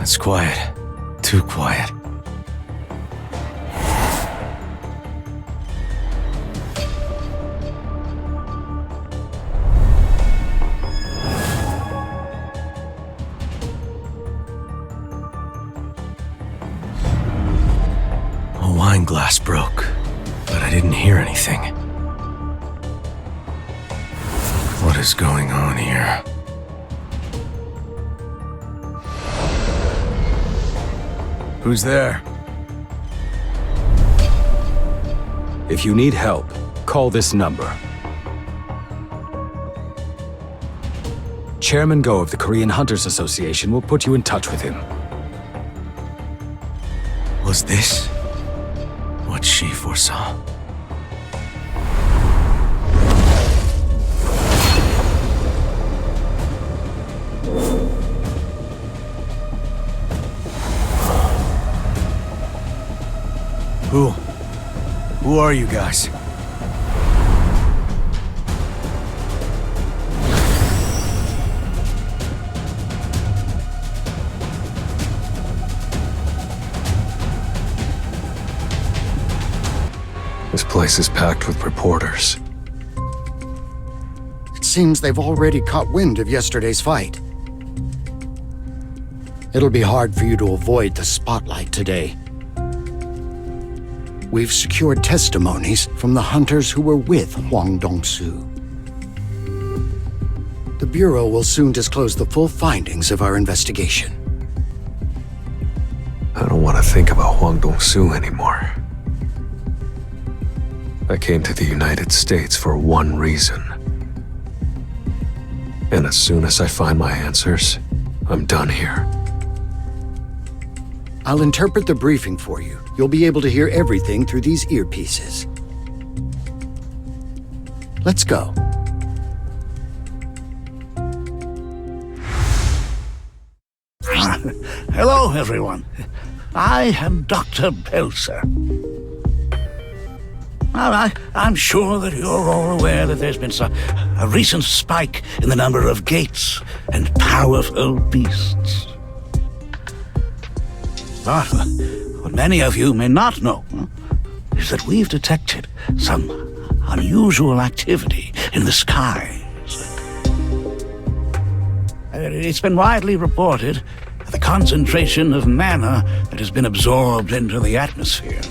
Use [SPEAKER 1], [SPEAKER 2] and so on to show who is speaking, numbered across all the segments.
[SPEAKER 1] It's quiet. Too quiet. A wine glass broke, but I didn't hear anything. What is going on here? Who's there?
[SPEAKER 2] If you need help, call this number. Chairman Go of the Korean Hunters Association will put you in touch with him.
[SPEAKER 1] Was this what she foresaw? Who are you guys?
[SPEAKER 3] This place is packed with reporters.
[SPEAKER 4] It seems they've already caught wind of yesterday's fight. It'll be hard for you to avoid the spotlight today. We've secured testimonies from the hunters who were with Hwang Dong-soo. The Bureau will soon disclose the full findings of our investigation.
[SPEAKER 3] I don't want to think about Hwang Dong-soo anymore. I came to the United States for one reason. And as soon as I find my answers, I'm done here.
[SPEAKER 4] I'll interpret the briefing for you. You'll be able to hear everything through these earpieces. Let's go.
[SPEAKER 5] Hello, everyone. I am Dr. Belser. Now, I'm sure that you're all aware that there's been a recent spike in the number of gates and powerful beasts. But what many of you may not know is that we've detected some unusual activity in the skies. It's been widely reported that the concentration of mana that has been absorbed into the atmosphere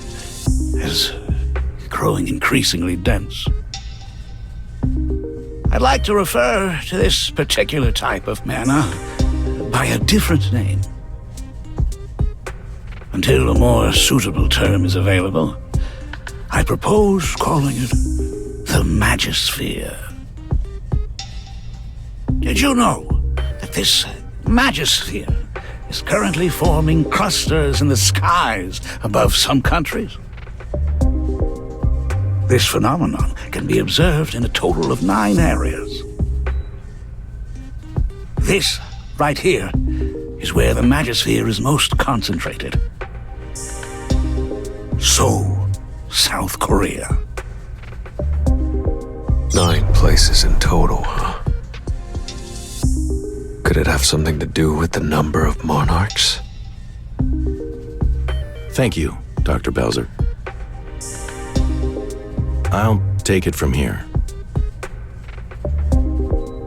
[SPEAKER 5] is growing increasingly dense. I'd like to refer to this particular type of mana by a different name. Until a more suitable term is available, I propose calling it the Magisphere. Did you know that this Magisphere is currently forming clusters in the skies above some countries? This phenomenon can be observed in a total of 9 areas. This, right here, is where the Magisphere is most concentrated. Seoul, South Korea.
[SPEAKER 3] 9 places in total, huh? Could it have something to do with the number of monarchs?
[SPEAKER 1] Thank you, Dr. Belser. I'll take it from here.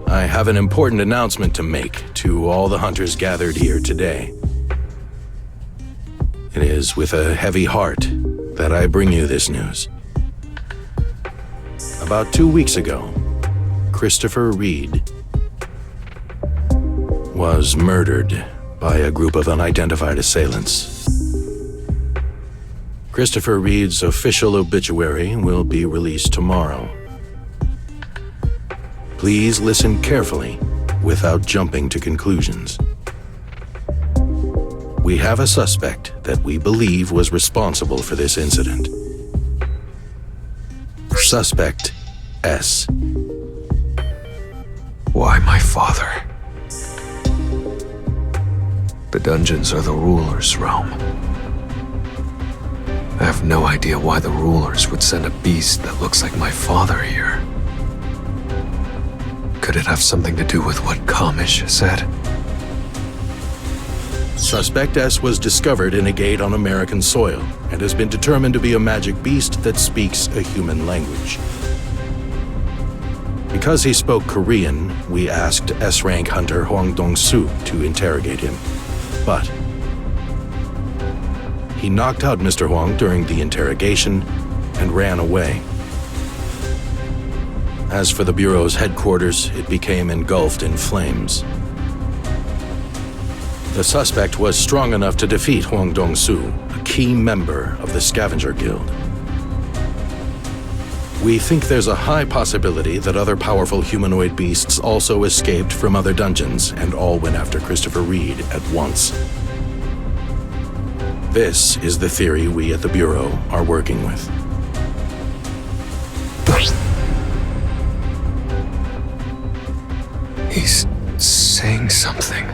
[SPEAKER 1] I have an important announcement to make to all the hunters gathered here today. It is with a heavy heart that I bring you this news. About 2 weeks ago, Christopher Reed was murdered by a group of unidentified assailants. Christopher Reed's official obituary will be released tomorrow. Please listen carefully without jumping to conclusions. We have a suspect that we believe was responsible for this incident. Suspect S.
[SPEAKER 3] Why my father? The dungeons are the ruler's realm. I have no idea why the rulers would send a beast that looks like my father here. Could it have something to do with what Kamish said?
[SPEAKER 1] Suspect S was discovered in a gate on American soil and has been determined to be a magic beast that speaks a human language. Because he spoke Korean, we asked S-rank hunter Hwang Dong-soo to interrogate him. But he knocked out Mr. Hwang during the interrogation and ran away. As for the Bureau's headquarters, it became engulfed in flames. The suspect was strong enough to defeat Hwang Dong-soo, a key member of the Scavenger Guild. We think there's a high possibility that other powerful humanoid beasts also escaped from other dungeons and all went after Christopher Reed at once. This is the theory we at the Bureau are working with.
[SPEAKER 3] He's saying something.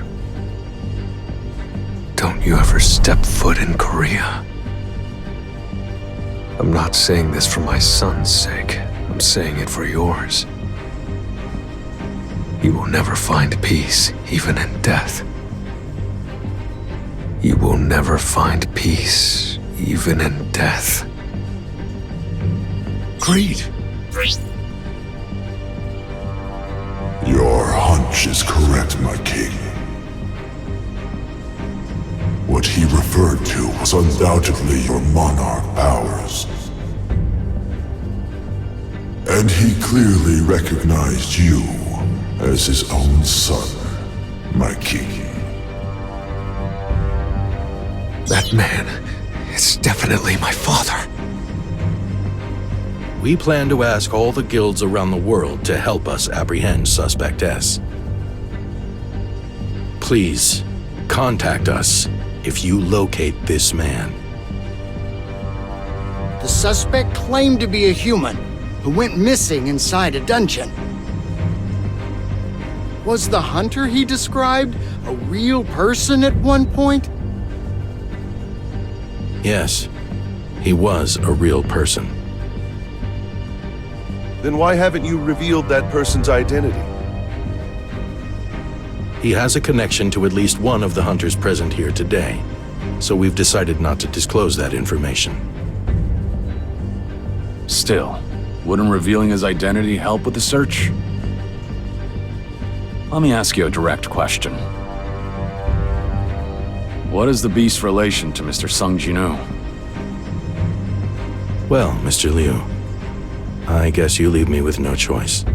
[SPEAKER 3] Don't you ever step foot in Korea. I'm not saying this for my son's sake. I'm saying it for yours. You will never find peace, even in death. You will never find peace, even in death.
[SPEAKER 6] Creed! Your hunch is correct, my king. What he referred to was undoubtedly your monarch powers. And he clearly recognized you as his own son, my king.
[SPEAKER 3] That man is definitely my father.
[SPEAKER 1] We plan to ask all the guilds around the world to help us apprehend Suspect S. Please, contact us if you locate this man.
[SPEAKER 4] The suspect claimed to be a human who went missing inside a dungeon. Was the hunter he described a real person at one point?
[SPEAKER 1] Yes, he was a real person.
[SPEAKER 7] Then why haven't you revealed that person's identity?
[SPEAKER 1] He has a connection to at least one of the hunters present here today, so we've decided not to disclose that information.
[SPEAKER 8] Still, wouldn't revealing his identity help with the search? Let me ask you a direct question. What is the beast's relation to Mr. Sung Jinwoo?
[SPEAKER 1] Well, Mr. Liu, I guess you leave me with no choice.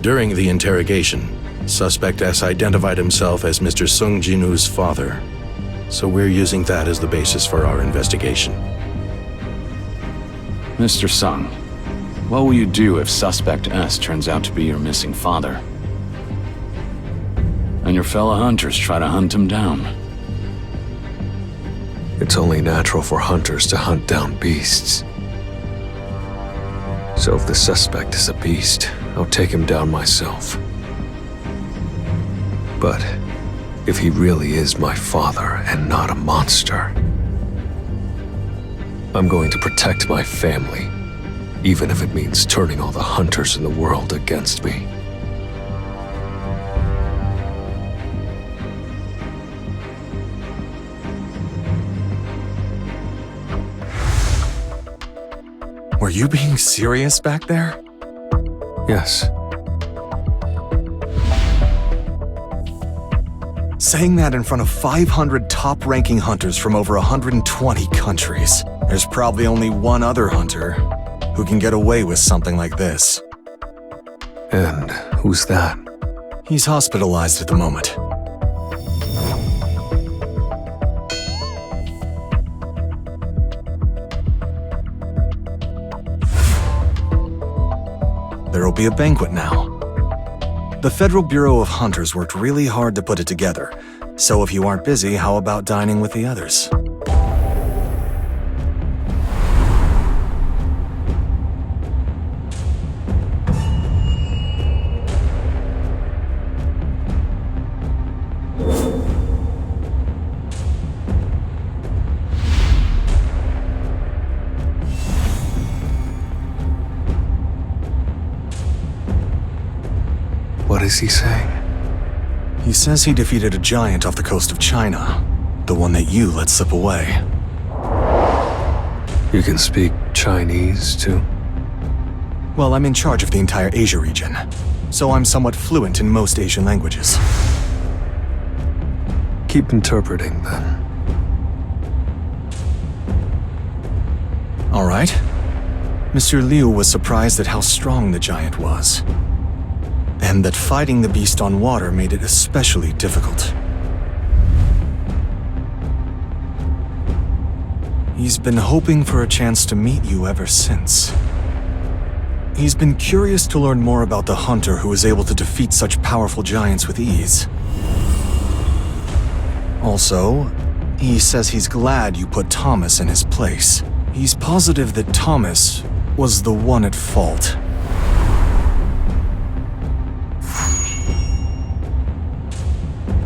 [SPEAKER 1] During the interrogation, Suspect S identified himself as Mr. Sung Jinwoo's father, so we're using that as the basis for our investigation.
[SPEAKER 8] Mr. Sung, what will you do if Suspect S turns out to be your missing father? And your fellow hunters try to hunt him down?
[SPEAKER 3] It's only natural for hunters to hunt down beasts. So if the suspect is a beast, I'll take him down myself. But if he really is my father and not a monster, I'm going to protect my family, even if it means turning all the hunters in the world against me.
[SPEAKER 9] Were you being serious back there?
[SPEAKER 3] Yes.
[SPEAKER 9] Saying that in front of 500 top-ranking hunters from over 120 countries. There's probably only one other hunter who can get away with something like this.
[SPEAKER 3] And who's that?
[SPEAKER 9] He's hospitalized at the moment. There'll be a banquet now. The Federal Bureau of Hunters worked really hard to put it together, so if you aren't busy, how about dining with the others?
[SPEAKER 3] What is he saying?
[SPEAKER 9] He says he defeated a giant off the coast of China. The one that you let slip away.
[SPEAKER 3] You can speak Chinese, too?
[SPEAKER 9] Well, I'm in charge of the entire Asia region, so I'm somewhat fluent in most Asian languages.
[SPEAKER 3] Keep interpreting, then.
[SPEAKER 9] All right. Mr. Liu was surprised at how strong the giant was, and that fighting the beast on water made it especially difficult. He's been hoping for a chance to meet you ever since. He's been curious to learn more about the hunter who is able to defeat such powerful giants with ease. Also, he says he's glad you put Thomas in his place. He's positive that Thomas was the one at fault.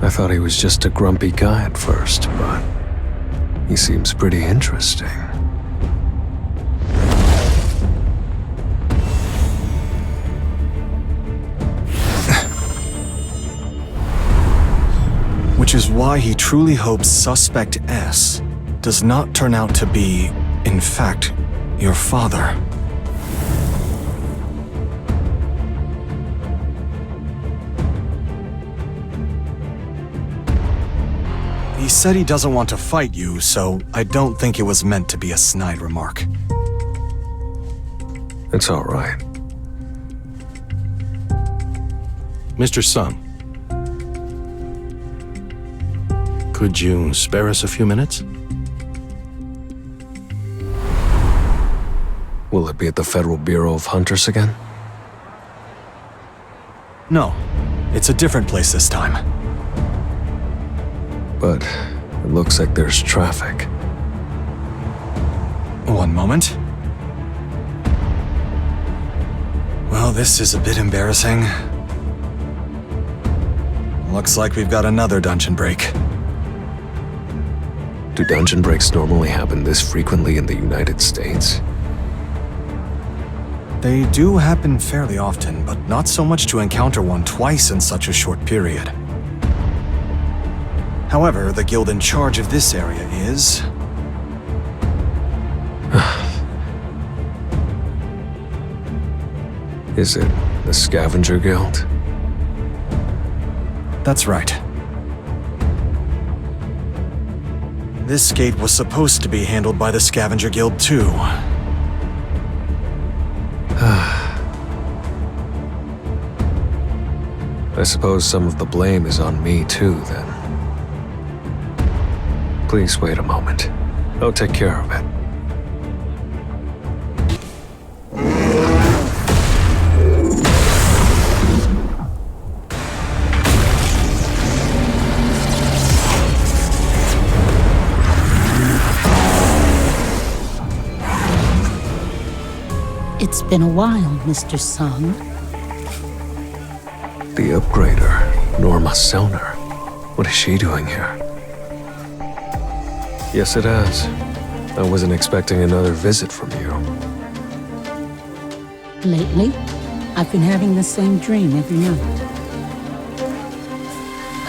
[SPEAKER 3] I thought he was just a grumpy guy at first, but he seems pretty interesting.
[SPEAKER 9] Which is why he truly hopes Suspect S does not turn out to be, in fact, your father. He said he doesn't want to fight you, so I don't think it was meant to be a snide remark.
[SPEAKER 3] It's all right.
[SPEAKER 1] Mr. Sung, could you spare us a few minutes?
[SPEAKER 3] Will it be at the Federal Bureau of Hunters again?
[SPEAKER 9] No, it's a different place this time.
[SPEAKER 3] But it looks like there's traffic.
[SPEAKER 9] One moment. Well, this is a bit embarrassing. Looks like we've got another dungeon break.
[SPEAKER 3] Do dungeon breaks normally happen this frequently in the United States?
[SPEAKER 9] They do happen fairly often, but not so much to encounter one twice in such a short period. However, the guild in charge of this area is...
[SPEAKER 3] Is it the Scavenger Guild?
[SPEAKER 9] That's right. This gate was supposed to be handled by the Scavenger Guild too.
[SPEAKER 3] I suppose some of the blame is on me too, then. Please wait a moment. I'll take care of it.
[SPEAKER 10] It's been a while, Mr. Sung.
[SPEAKER 3] The upgrader, Norma Selner. What is she doing here? Yes, it has. I wasn't expecting another visit from you.
[SPEAKER 10] Lately, I've been having the same dream every night.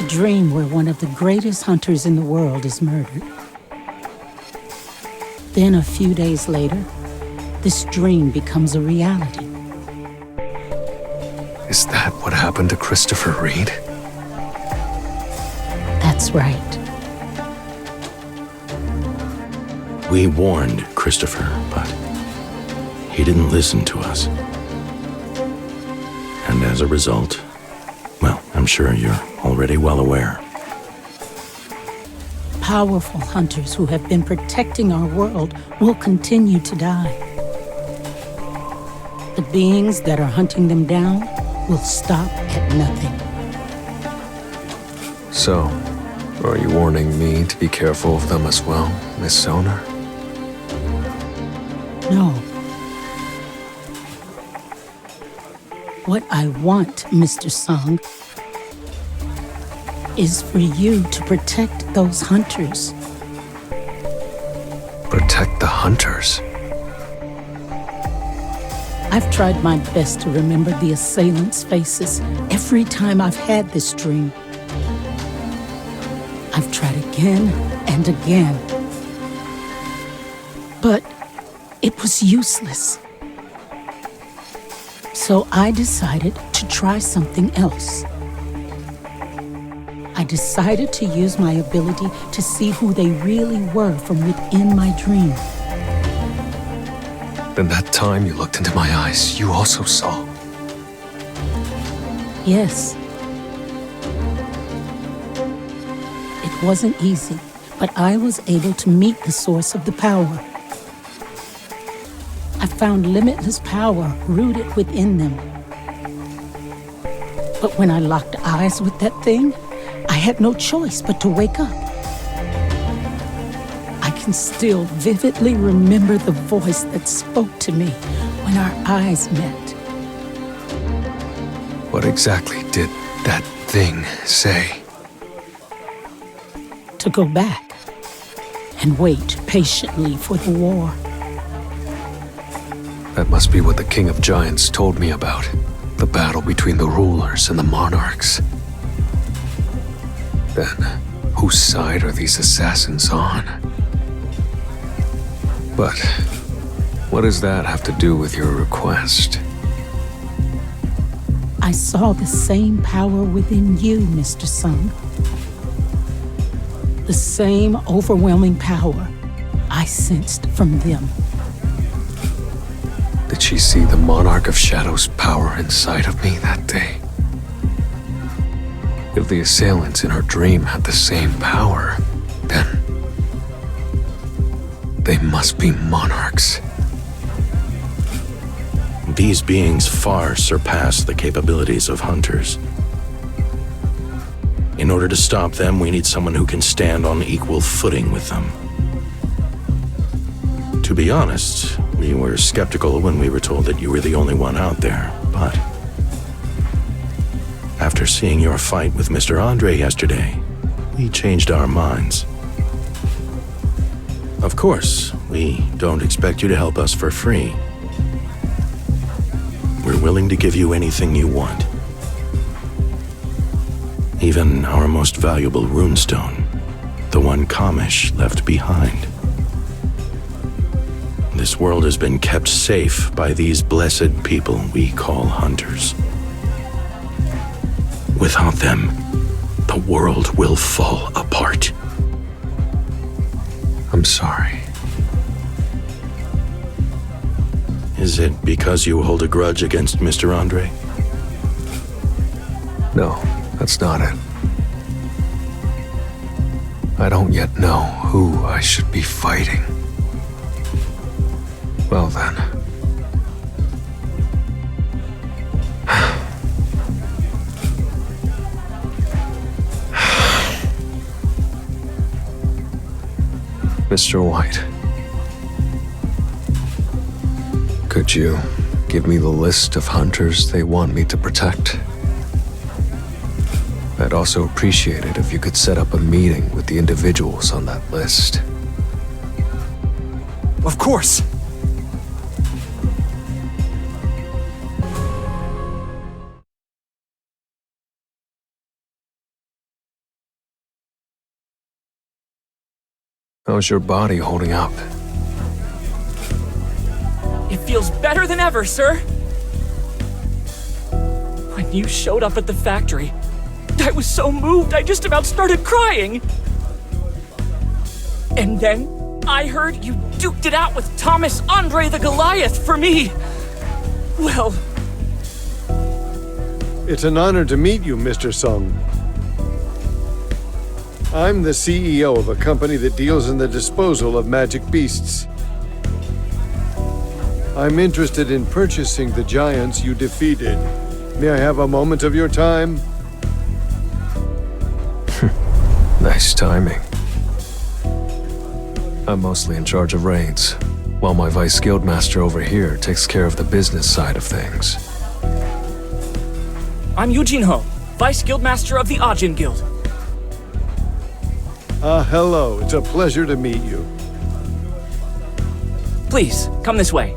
[SPEAKER 10] A dream where one of the greatest hunters in the world is murdered. Then a few days later, this dream becomes a reality.
[SPEAKER 3] Is that what happened to Christopher Reed?
[SPEAKER 10] That's right.
[SPEAKER 1] We warned Christopher, but he didn't listen to us. And as a result, well, I'm sure you're already well aware.
[SPEAKER 10] Powerful hunters who have been protecting our world will continue to die. The beings that are hunting them down will stop at nothing.
[SPEAKER 3] So, are you warning me to be careful of them as well, Miss Selner?
[SPEAKER 10] No. What I want, Mr. Sung, is for you to protect those hunters.
[SPEAKER 3] Protect the hunters?
[SPEAKER 10] I've tried my best to remember the assailants' faces every time I've had this dream. I've tried again and again. But it was useless. So I decided to try something else. I decided to use my ability to see who they really were from within my dream.
[SPEAKER 3] Then that time you looked into my eyes, you also saw.
[SPEAKER 10] Yes. It wasn't easy, but I was able to meet the source of the power. I found limitless power rooted within them. But when I locked eyes with that thing, I had no choice but to wake up. I can still vividly remember the voice that spoke to me when our eyes met.
[SPEAKER 3] What exactly did that thing say?
[SPEAKER 10] To go back and wait patiently for the war.
[SPEAKER 3] That must be what the King of Giants told me about. The battle between the rulers and the monarchs. Then, whose side are these assassins on? But, what does that have to do with your request?
[SPEAKER 10] I saw the same power within you, Mr. Sung. The same overwhelming power I sensed from them.
[SPEAKER 3] Did she see the Monarch of Shadow's power inside of me that day? If the assailants in her dream had the same power, then they must be monarchs.
[SPEAKER 1] These beings far surpass the capabilities of hunters. In order to stop them, we need someone who can stand on equal footing with them. To be honest, we were skeptical when we were told that you were the only one out there, but after seeing your fight with Mr. Andre yesterday, we changed our minds. Of course, we don't expect you to help us for free. We're willing to give you anything you want. Even our most valuable runestone, the one Kamish left behind. This world has been kept safe by these blessed people we call hunters. Without them, the world will fall apart.
[SPEAKER 3] I'm sorry.
[SPEAKER 1] Is it because you hold a grudge against Mr. Andre?
[SPEAKER 3] No, that's not it. I don't yet know who I should be fighting. Well then. Mr. White. Could you give me the list of hunters they want me to protect? I'd also appreciate it if you could set up a meeting with the individuals on that list.
[SPEAKER 9] Of course!
[SPEAKER 3] How's your body holding up?
[SPEAKER 11] It feels better than ever, sir! When you showed up at the factory, I was so moved I just about started crying! And then I heard you duked it out with Thomas Andre the Goliath for me! Well...
[SPEAKER 12] It's an honor to meet you, Mr. Sung. I'm the CEO of a company that deals in the disposal of magic beasts. I'm interested in purchasing the giants you defeated. May I have a moment of your time?
[SPEAKER 3] Nice timing. I'm mostly in charge of raids, while my Vice Guildmaster over here takes care of the business side of things.
[SPEAKER 11] I'm Jinwoo, Vice Guildmaster of the Ajin Guild.
[SPEAKER 12] Hello. It's a pleasure to meet you.
[SPEAKER 11] Please, come this way.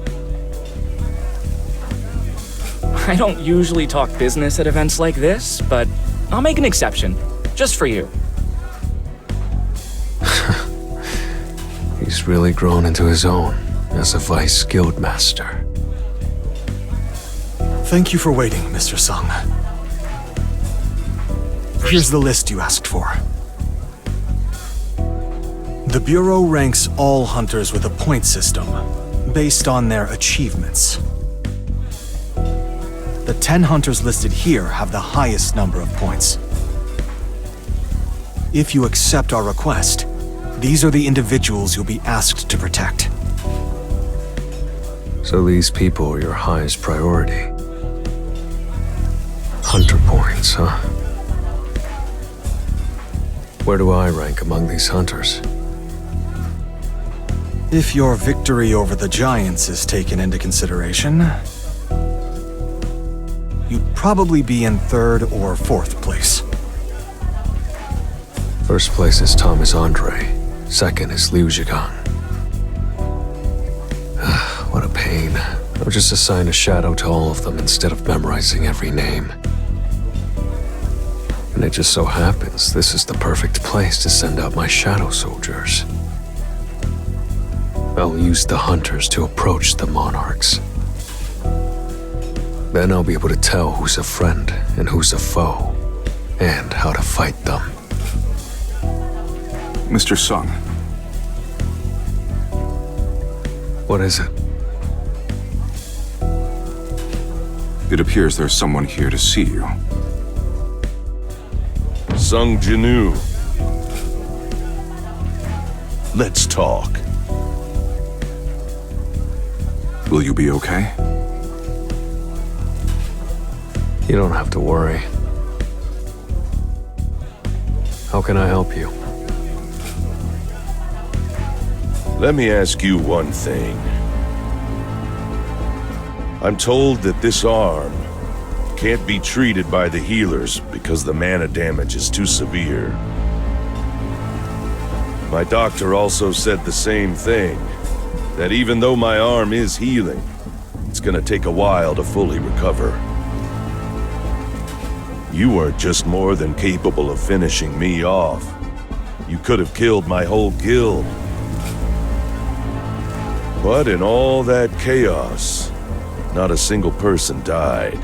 [SPEAKER 11] I don't usually talk business at events like this, but I'll make an exception, just for you.
[SPEAKER 3] He's really grown into his own as a Vice Guild Master.
[SPEAKER 9] Thank you for waiting, Mr. Sung. Here's the list you asked for. The Bureau ranks all hunters with a point system, based on their achievements. The 10 hunters listed here have the highest number of points. If you accept our request, these are the individuals you'll be asked to protect.
[SPEAKER 3] So these people are your highest priority. Hunter points, huh? Where do I rank among these hunters?
[SPEAKER 9] If your victory over the Giants is taken into consideration, you'd probably be in 3rd or 4th place.
[SPEAKER 3] First place is Thomas Andre. Second is Liu Zhigang. What a pain. I'll just assign a shadow to all of them instead of memorizing every name. And it just so happens this is the perfect place to send out my shadow soldiers. I'll use the hunters to approach the Monarchs. Then I'll be able to tell who's a friend and who's a foe, and how to fight them.
[SPEAKER 13] Mr. Sung.
[SPEAKER 3] What is it?
[SPEAKER 13] It appears there's someone here to see you.
[SPEAKER 7] Sung Jinwoo. Let's talk.
[SPEAKER 13] Will you be okay?
[SPEAKER 3] You don't have to worry. How can I help you?
[SPEAKER 7] Let me ask you one thing. I'm told that this arm can't be treated by the healers because the mana damage is too severe. My doctor also said the same thing, that even though my arm is healing, it's gonna take a while to fully recover. You are just more than capable of finishing me off. You could have killed my whole guild. But in all that chaos, not a single person died.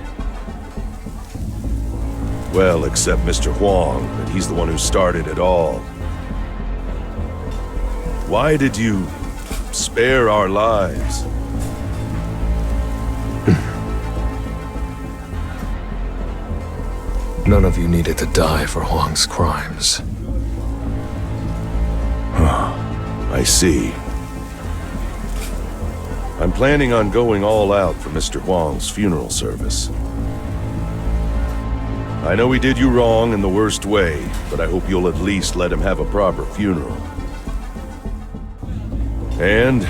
[SPEAKER 7] Well, except Mr. Huang, but he's the one who started it all. Why did you spare our lives?
[SPEAKER 3] None of you needed to die for Huang's crimes.
[SPEAKER 7] I see. I'm planning on going all out for Mr. Huang's funeral service. I know he did you wrong in the worst way, but I hope you'll at least let him have a proper funeral. And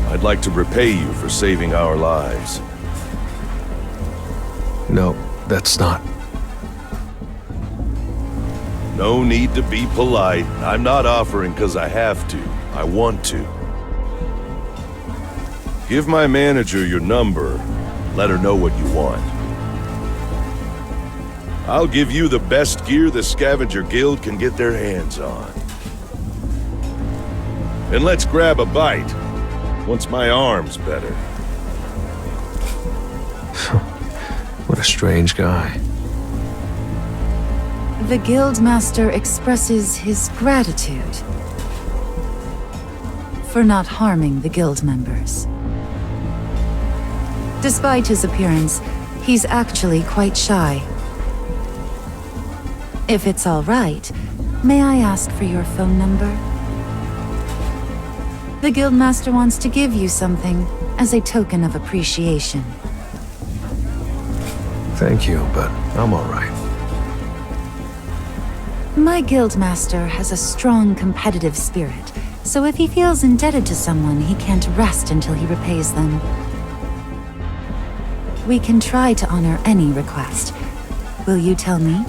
[SPEAKER 7] I'd like to repay you for saving our lives.
[SPEAKER 3] No, that's not.
[SPEAKER 7] No need to be polite. I'm not offering because I have to. I want to. Give my manager your number. Let her know what you want. I'll give you the best gear the Scavenger Guild can get their hands on. And let's grab a bite, once my arm's better.
[SPEAKER 3] What a strange guy.
[SPEAKER 14] The Guildmaster expresses his gratitude for not harming the Guild members. Despite his appearance, he's actually quite shy. If it's all right, may I ask for your phone number? The Guildmaster wants to give you something as a token of appreciation.
[SPEAKER 3] Thank you, but I'm all right.
[SPEAKER 14] My Guildmaster has a strong competitive spirit, so if he feels indebted to someone, he can't rest until he repays them. We can try to honor any request. Will you tell me?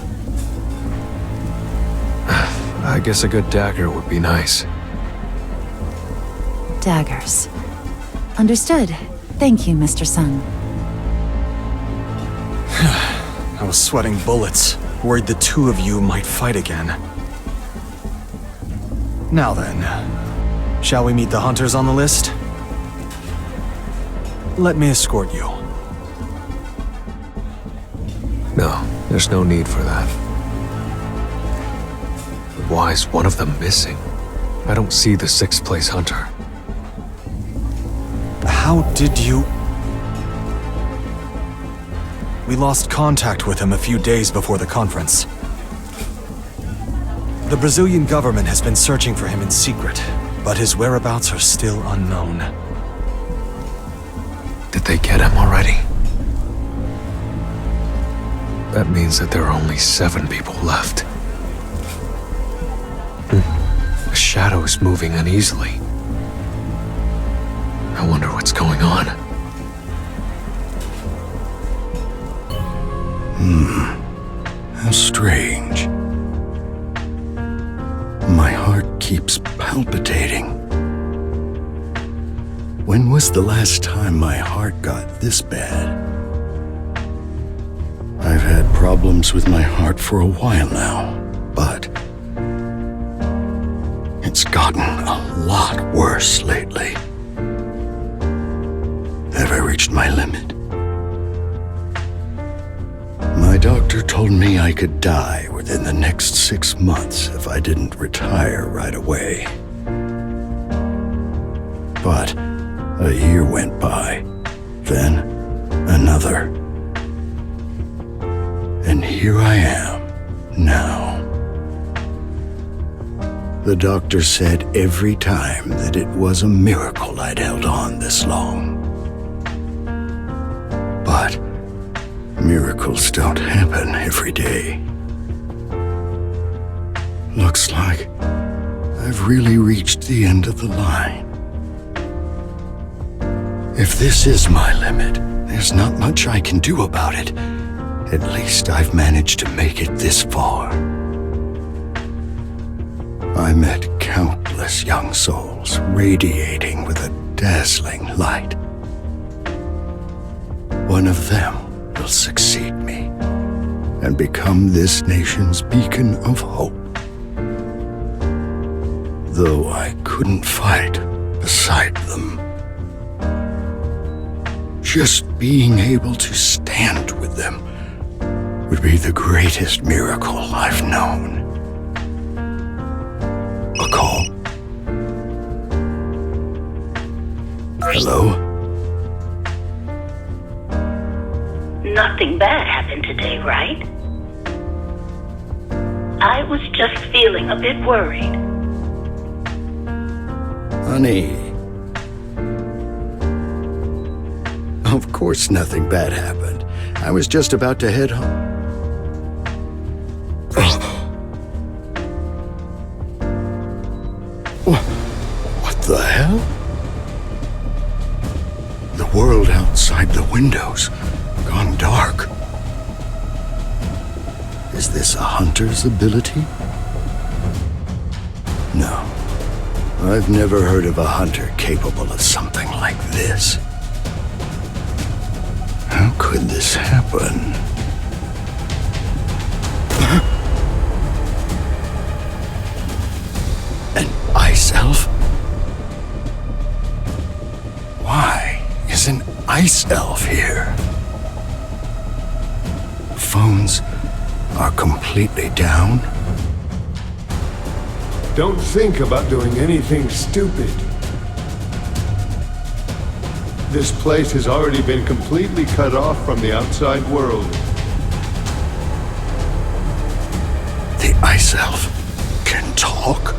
[SPEAKER 3] I guess a good dagger would be nice.
[SPEAKER 14] Daggers. Understood. Thank you, Mr. Sung.
[SPEAKER 9] I was sweating bullets, worried the two of you might fight again. Now then, Shall we meet the hunters on the list? Let me escort you.
[SPEAKER 3] No, there's no need for that. But why is one of them missing? I don't see the 6th place hunter.
[SPEAKER 9] How did you... We lost contact with him a few days before the conference. The Brazilian government has been searching for him in secret, but his whereabouts are still unknown.
[SPEAKER 3] Did they get him already? That means that there are only 7 people left. The shadow is moving uneasily. I wonder what's going on.
[SPEAKER 4] How strange. My heart keeps palpitating. When was the last time my heart got this bad? I've had problems with my heart for a while now, but it's gotten a lot worse lately. Have I reached my limit? My doctor told me I could die within the next 6 months if I didn't retire right away. But a year went by, then another. And here I am, now. The doctor said every time that it was a miracle I'd held on this long. But miracles don't happen every day. Looks like I've really reached the end of the line. If this is my limit, there's not much I can do about it. At least I've managed to make it this far. I met countless young souls radiating with a dazzling light. One of them will succeed me and become this nation's beacon of hope. Though I couldn't fight beside them. Just being able to stand with them would be the greatest miracle I've known. A call. Hello?
[SPEAKER 15] Nothing bad happened today, right? I was just feeling a bit worried.
[SPEAKER 4] Honey. Of course nothing bad happened. I was just about to head home. What the hell? The world outside the windows, gone dark. Is this a hunter's ability? No. I've never heard of a hunter capable of something like this. How could this happen? An ice elf? Why is an ice elf here? Phones are completely down.
[SPEAKER 12] Don't think about doing anything stupid. This place has already been completely cut off from the outside world.
[SPEAKER 4] The ice elf can talk?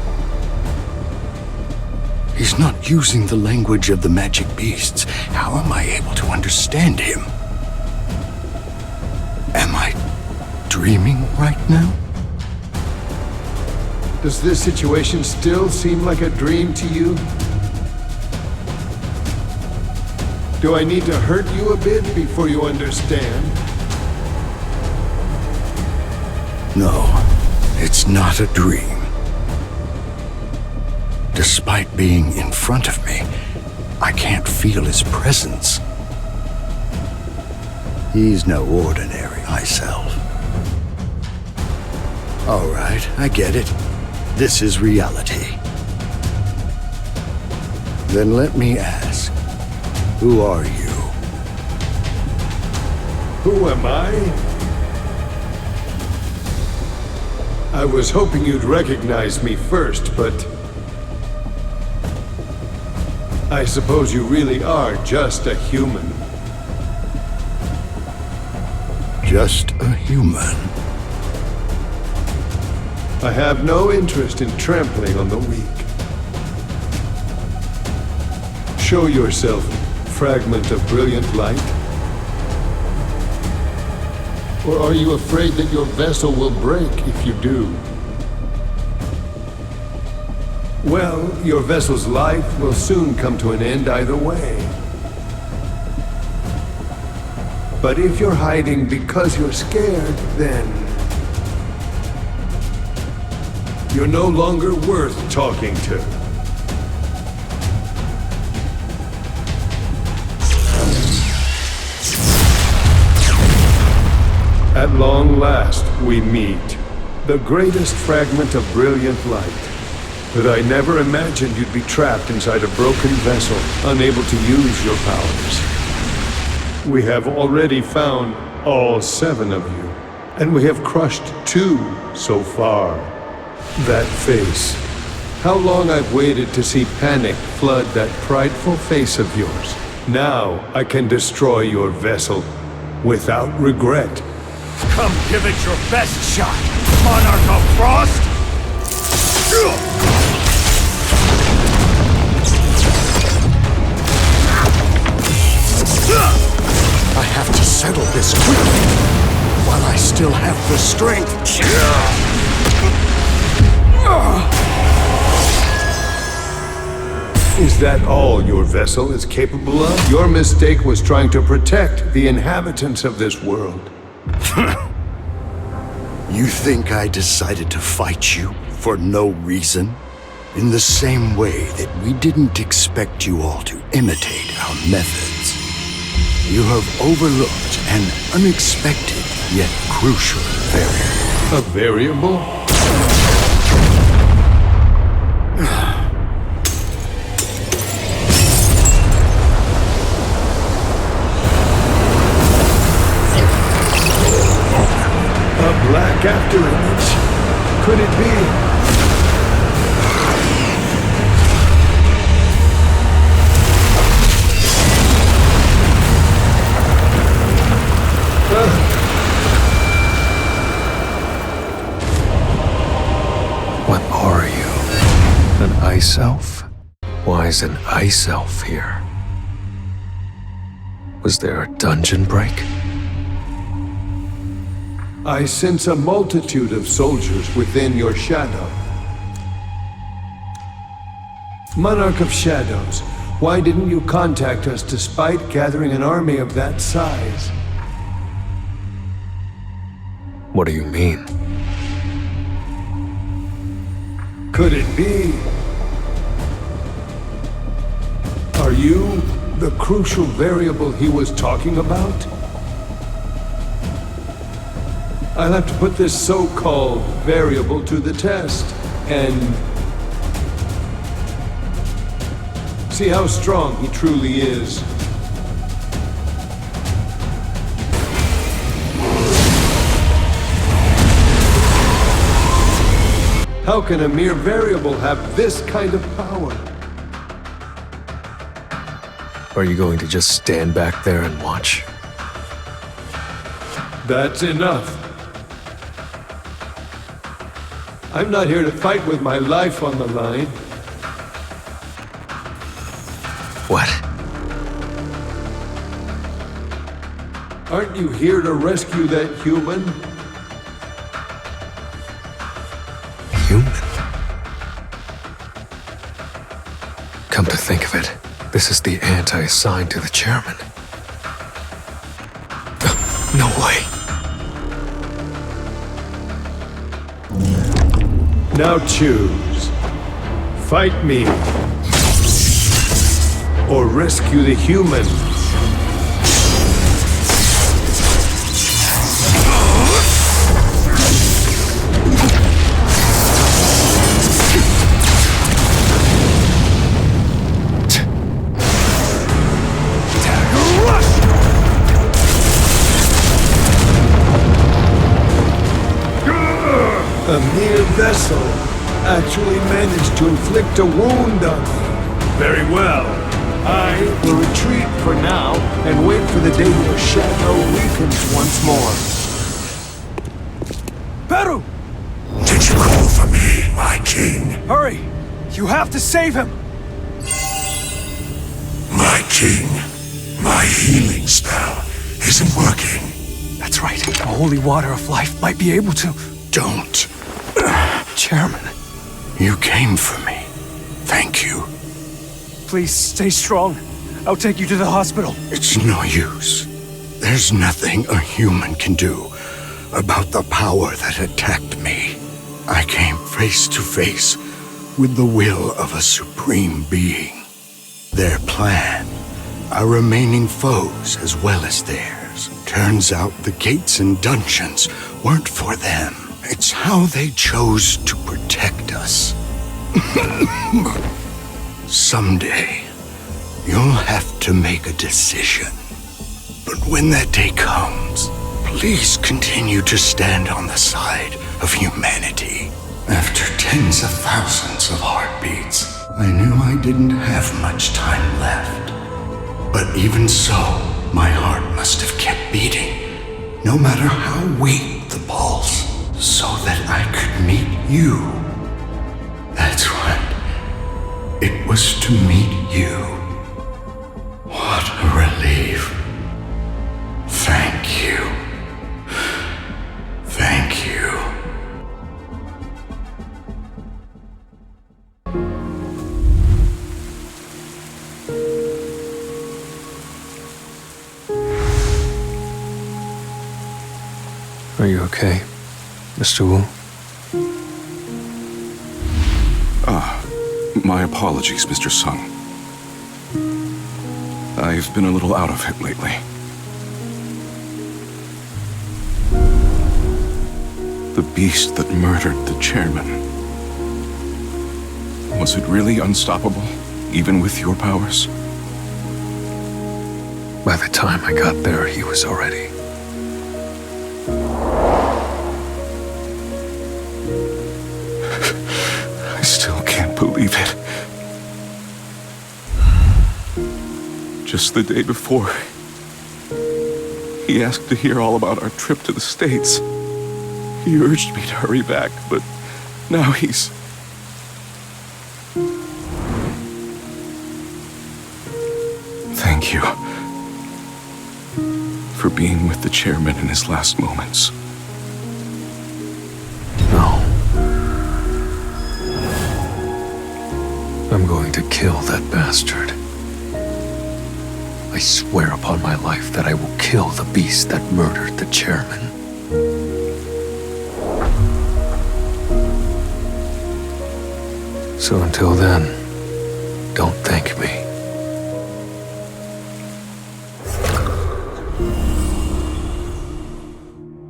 [SPEAKER 4] He's not using the language of the magic beasts. How am I able to understand him? Am I dreaming right now?
[SPEAKER 12] Does this situation still seem like a dream to you? Do I need to hurt you a bit before you understand?
[SPEAKER 4] No, it's not a dream. Despite being in front of me, I can't feel his presence. He's no ordinary ice elf. All right, I get it. This is reality. Then let me ask, who are you?
[SPEAKER 12] Who am I? I was hoping you'd recognize me first, but I suppose you really are just a human.
[SPEAKER 4] Just a human?
[SPEAKER 12] I have no interest in trampling on the weak. Show yourself, fragment of brilliant light. Or are you afraid that your vessel will break if you do? Well, your vessel's life will soon come to an end either way. But if you're hiding because you're scared, then you're no longer worth talking to. At long last, we meet. The greatest fragment of brilliant light. But I never imagined you'd be trapped inside a broken vessel, unable to use your powers. We have already found all 7 of you, and we have crushed 2 so far. That face. How long I've waited to see panic flood that prideful face of yours. Now I can destroy your vessel without regret.
[SPEAKER 16] Come give it your best shot, Monarch of Frost!
[SPEAKER 4] I have to settle this quickly, while I still have the strength.
[SPEAKER 12] Is that all your vessel is capable of? Your mistake was trying to protect the inhabitants of this world.
[SPEAKER 4] You think I decided to fight you for no reason? In the same way that we didn't expect you all to imitate our methods. You have overlooked an unexpected yet crucial variable.
[SPEAKER 12] A variable? A black afterimage? Could it be?
[SPEAKER 3] What are you? An ice elf? Why is an ice elf here? Was there a dungeon break?
[SPEAKER 12] I sense a multitude of soldiers within your shadow. Monarch of Shadows, why didn't you contact us despite gathering an army of that size?
[SPEAKER 3] What do you mean?
[SPEAKER 12] Could it be? Are you the crucial variable he was talking about? I'll have to put this so-called variable to the test, and see how strong he truly is. How can a mere variable have this kind of power?
[SPEAKER 3] Are you going to just stand back there and watch?
[SPEAKER 12] That's enough. I'm not here to fight with my life on the line.
[SPEAKER 3] What?
[SPEAKER 12] Aren't you here to rescue that human?
[SPEAKER 3] Human? Come to think of it, this is the ant I assigned to the chairman. No way.
[SPEAKER 12] Now choose. Fight me. Or rescue the human. A mere vessel actually managed to inflict a wound on me. Very well. I will retreat for now and wait for the day your shadow weakens once more.
[SPEAKER 16] Beru!
[SPEAKER 6] Did you call for me, my king?
[SPEAKER 16] Hurry! You have to save him!
[SPEAKER 6] My king, my healing spell isn't working.
[SPEAKER 16] That's right. The holy water of life might be able to.
[SPEAKER 4] Don't.
[SPEAKER 16] Chairman.
[SPEAKER 4] You came for me. Thank you.
[SPEAKER 16] Please stay strong. I'll take you to the hospital.
[SPEAKER 4] It's no use. There's nothing a human can do about the power that attacked me. I came face to face with the will of a supreme being. Their plan, our remaining foes as well as theirs. Turns out the gates and dungeons weren't for them. It's how they chose to protect us. Someday, you'll have to make a decision. But when that day comes, please continue to stand on the side of humanity. After tens of thousands of heartbeats, I knew I didn't have much time left. But even so, my heart must have kept beating, no matter how weak the pulse, so that I could meet you. That's right. It was to meet you. What a relief. Thank you. Thank you.
[SPEAKER 3] Are you okay, Mr. Wu?
[SPEAKER 13] My apologies, Mr. Sung. I've been a little out of it lately. The beast that murdered the chairman. Was it really unstoppable, even with your powers?
[SPEAKER 3] By the time I got there, he was already...
[SPEAKER 13] I still can't believe it. Just the day before, he asked to hear all about our trip to the States. He urged me to hurry back, but now he's... Thank you for being with the chairman in his last moments.
[SPEAKER 3] No. I'm going to kill that bastard. I swear upon my life that I will kill the beast that murdered the chairman. So until then, don't thank me.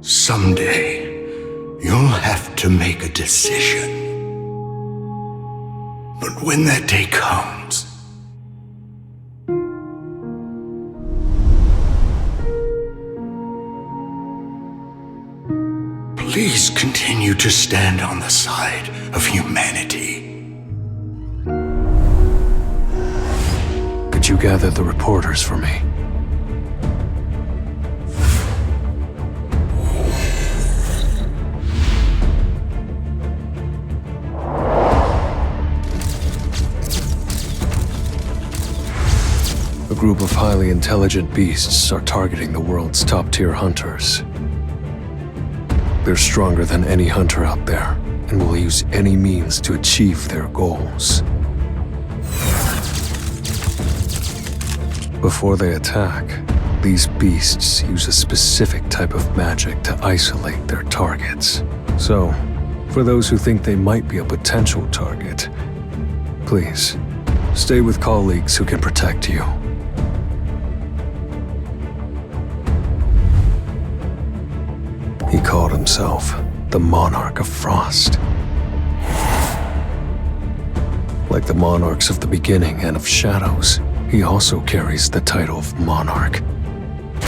[SPEAKER 4] Someday, you'll have to make a decision. But when that day comes, please continue to stand on the side of humanity.
[SPEAKER 3] Could you gather the reporters for me? A group of highly intelligent beasts are targeting the world's top-tier hunters. They're stronger than any hunter out there, and will use any means to achieve their goals. Before they attack, these beasts use a specific type of magic to isolate their targets. So, for those who think they might be a potential target, please, stay with colleagues who can protect you. He called himself the Monarch of Frost. Like the monarchs of the beginning and of Shadows, he also carries the title of Monarch.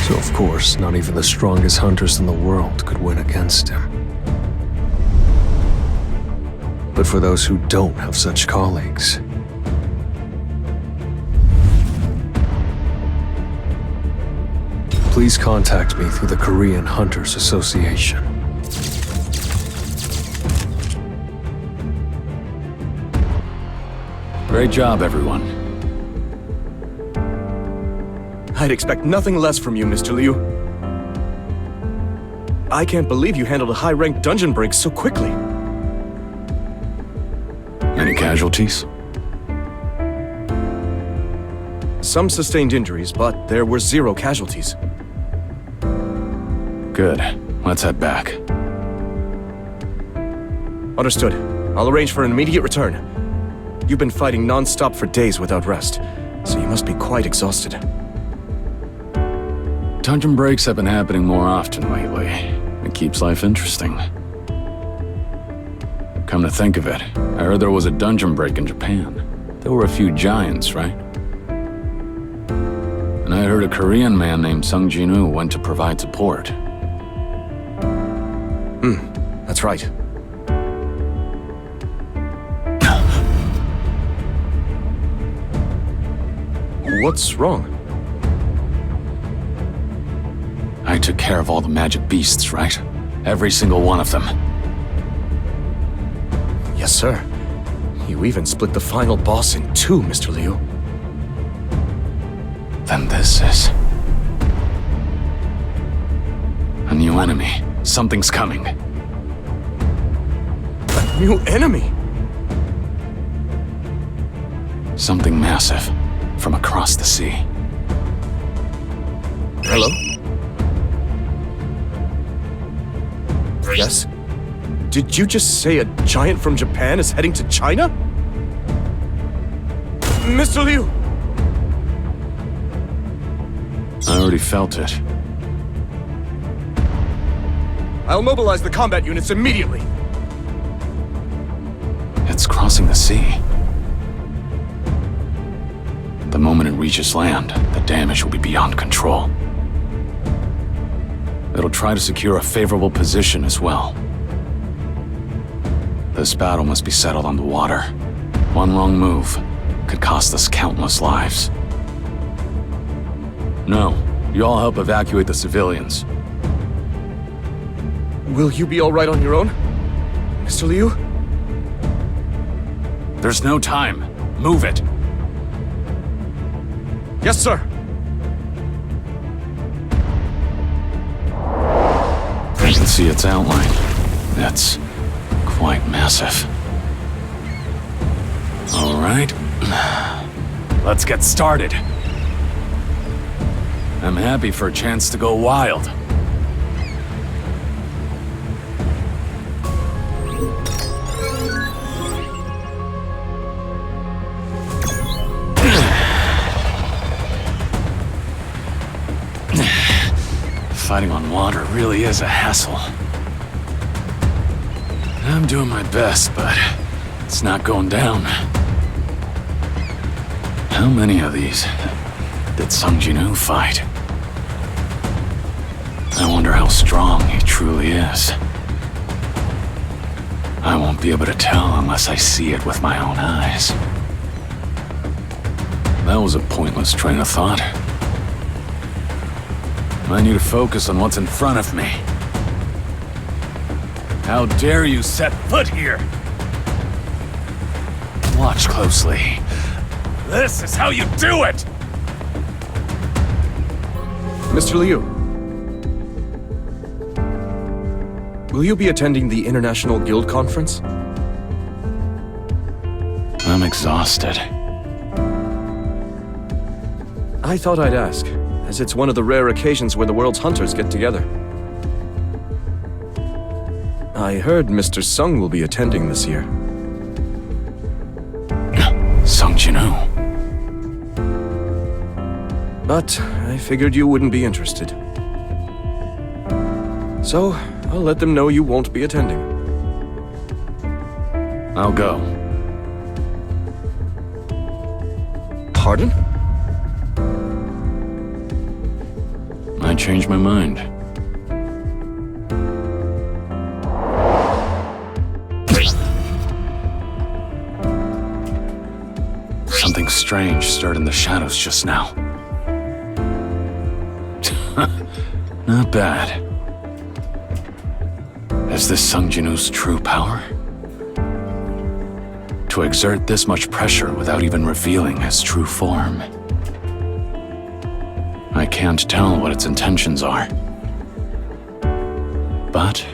[SPEAKER 3] So of course, not even the strongest hunters in the world could win against him. but for those who don't have such colleagues. Please contact me through the Korean Hunters Association.
[SPEAKER 8] Great job, everyone.
[SPEAKER 9] I'd expect nothing less from you, Mr. Liu. I can't believe you handled a high-ranked dungeon break so quickly.
[SPEAKER 8] Any casualties?
[SPEAKER 9] Some sustained injuries, but there were 0 casualties.
[SPEAKER 8] Good. Let's head back.
[SPEAKER 9] Understood. I'll arrange for an immediate return. You've been fighting non-stop for days without rest, so you must be quite exhausted.
[SPEAKER 8] Dungeon breaks have been happening more often lately. It keeps life interesting. Come to think of it, I heard there was a dungeon break in Japan. There were a few giants, right? And I heard a Korean man named Jinwoo went to provide support.
[SPEAKER 9] That's right. What's wrong?
[SPEAKER 8] I took care of all the magic beasts, right? Every single one of them.
[SPEAKER 9] Yes, sir. You even split the final boss in 2, Mr. Liu.
[SPEAKER 8] Then this is... a new enemy. Something's coming.
[SPEAKER 9] A new enemy?
[SPEAKER 8] Something massive. From across the sea.
[SPEAKER 9] Hello? Yes? Did you just say a giant from Japan is heading to China? Mr. Liu!
[SPEAKER 8] I already felt it.
[SPEAKER 9] I'll mobilize the combat units immediately.
[SPEAKER 8] It's crossing the sea. The moment it reaches land, the damage will be beyond control. It'll try to secure a favorable position as well. This battle must be settled on the water. One wrong move could cost us countless lives. No, you all help evacuate the civilians.
[SPEAKER 9] Will you be all right on your own, Mr. Liu?
[SPEAKER 8] There's no time. Move it.
[SPEAKER 9] Yes, sir.
[SPEAKER 8] You can see its outline. That's quite massive. All right. Let's get started. I'm happy for a chance to go wild. Fighting on water really is a hassle. I'm doing my best, but it's not going down. How many of these did Jinwoo fight? I wonder how strong he truly is. I won't be able to tell unless I see it with my own eyes. That was a pointless train of thought. I need to focus on what's in front of me. How dare you set foot here? Watch closely. This is how you do it!
[SPEAKER 9] Mr. Liu. Will you be attending the International Guild Conference?
[SPEAKER 8] I'm exhausted.
[SPEAKER 9] I thought I'd ask, as it's one of the rare occasions where the world's hunters get together. I heard Mr. Sung will be attending this year.
[SPEAKER 8] Jinwoo.
[SPEAKER 9] But I figured you wouldn't be interested. So, I'll let them know you won't be attending.
[SPEAKER 8] I'll go.
[SPEAKER 9] Pardon?
[SPEAKER 8] I changed my mind. Something strange stirred in the shadows just now. Not bad. Is this Sung Jinwoo's true power? To exert this much pressure without even revealing his true form. I can't tell what its intentions are. But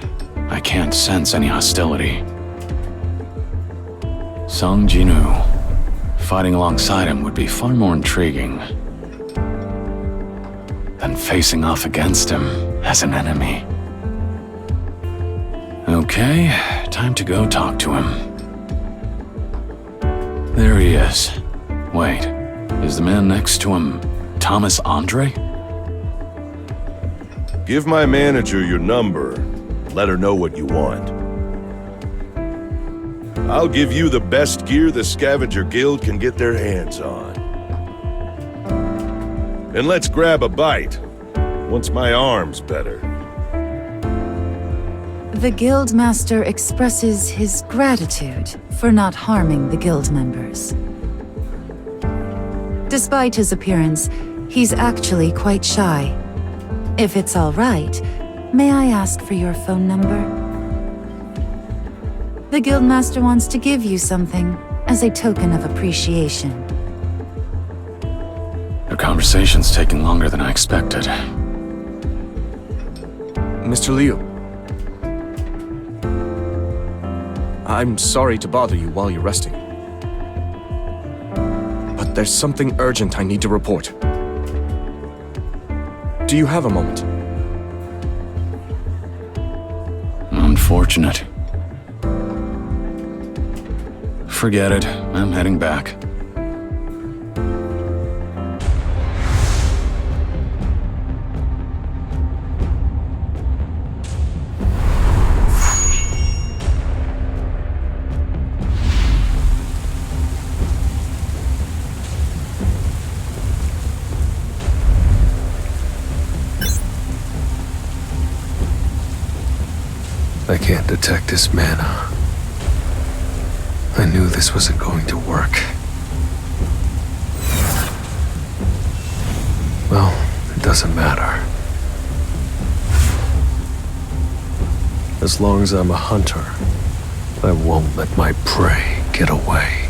[SPEAKER 8] I can't sense any hostility. Sung Jinwoo. Fighting alongside him would be far more intriguing than facing off against him as an enemy. Okay, time to go talk to him. There he is. Wait, is the man next to him Thomas Andre?
[SPEAKER 7] Give my manager your number. Let her know what you want. I'll give you the best gear the Scavenger Guild can get their hands on. And let's grab a bite, once my arm's better.
[SPEAKER 14] The Guildmaster expresses his gratitude for not harming the Guild members. Despite his appearance, he's actually quite shy. If it's all right, may I ask for your phone number? The Guildmaster wants to give you something as a token of appreciation.
[SPEAKER 8] The conversation's taking longer than I expected.
[SPEAKER 9] Mr. Liu. I'm sorry to bother you while you're resting. But there's something urgent I need to report. Do you have a moment?
[SPEAKER 8] Unfortunate. Forget it. I'm heading back.
[SPEAKER 3] I can't detect his mana. I knew this wasn't going to work. Well, it doesn't matter. As long as I'm a hunter, I won't let my prey get away.